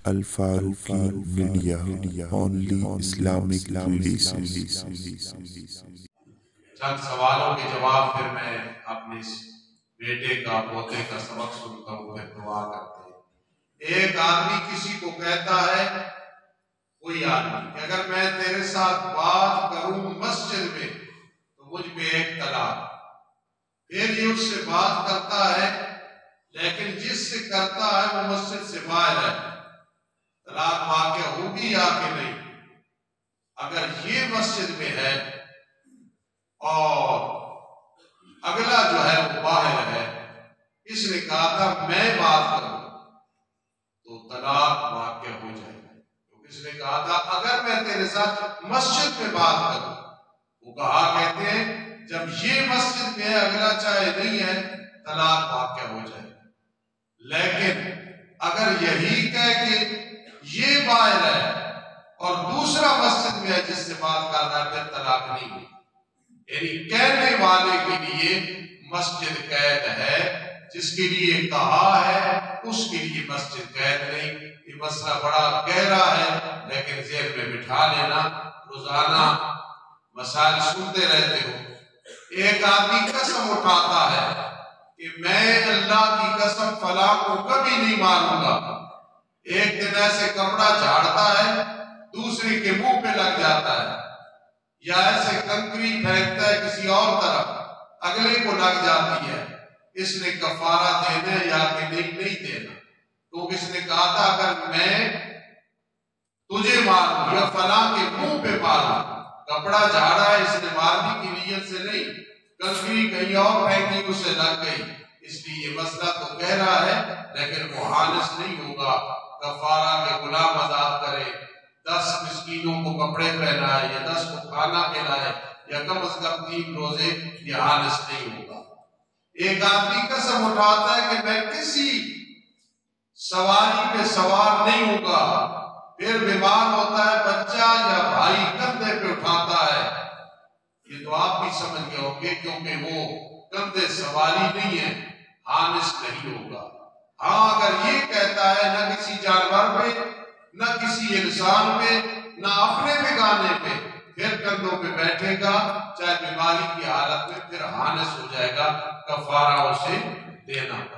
अल Farooqi media, only Islamic release. चंद सवालों के जवाब फिर मैं अपने बेटे का पोते का सबक सुनता हूँ, फिर दुआ करते हैं। एक आदमी किसी को कहता है, कोई आदमी कि अगर मैं तेरे साथ बात करूं मस्जिद में तो मुझ पे एक तलाक। फिर ये उससे बात करता है, लेकिन जिससे करता है वो मस्जिद से बाहर है। तलाक वाक़या होगी या कि नहीं? अगर ये मस्जिद में है और अगला जो है वो बाहर है, इसने कहा था मैं बात करूं तो तलाक वाक़या हो जाएगा। क्योंकि इसने कहा था अगर मैं तेरे साथ मस्जिद में बात करूं, वो कहा कहते हैं जब ये मस्जिद में है अगला चाहे नहीं है, तलाक वाक़या हो जाएगा। लेकिन अगर यही कह के ये बाहर है और दूसरा मस्जिद में है जिससे बात कर रहा है, फिर तलाक नहीं हुई। यानी कहने वाले के लिए मस्जिद कैद है, जिसके लिए कहा है उसके लिए मस्जिद कैद नहीं। ये मसला बड़ा गहरा है, लेकिन जेब में बिठा लेना, रोजाना मसाइल सुनते रहते हो। एक आदमी कसम उठाता है कि मैं अल्लाह की कसम फलां को कभी नहीं मारूंगा। एक दिन ऐसे कपड़ा झाड़ता है, दूसरे के मुंह पे लग जाता है, या ऐसे कंकरी फेंकता है किसी और तरफ, अगले को लग जाती है। इसने कफारा देना या कि नहीं देना? तो इसने कहा था अगर मैं तुझे मारूं या फलां के मुंह पे मारूं, कपड़ा झाड़ा है इसने मारने की नीयत से नहीं, कंकरी कहीं और फेंकी उसे लग गई। इसलिए ये मसला तो कह रहा है, लेकिन वो हानिस नहीं होगा। कफारा के गुलाम आजाद करे, 10 मिस्कीनों को कपड़े पहनाए या 10 को खाना खिलाए या कम से कम 3 रोजे, ये हानिस नहीं होगा। एक आदमी कसम उठाता है कि मैं किसी सवारी पे सवार नहीं होगा, फिर बीमार होता है बच्चा या भाई कंधे पे उठाता है। ये तो आप भी समझ गए होंगे, क्योंकि वो कंधे सवारी नहीं है, हानिस नहीं होगा। हाँ, अगर ये कहता है न किसी जानवर पे, न किसी इंसान पे, न अपने बेगाने पे, फिर कंधों पे बैठेगा चाहे बीमारी की हालत में, फिर हानिस हो जाएगा, कफारा उसे देना पड़ेगा।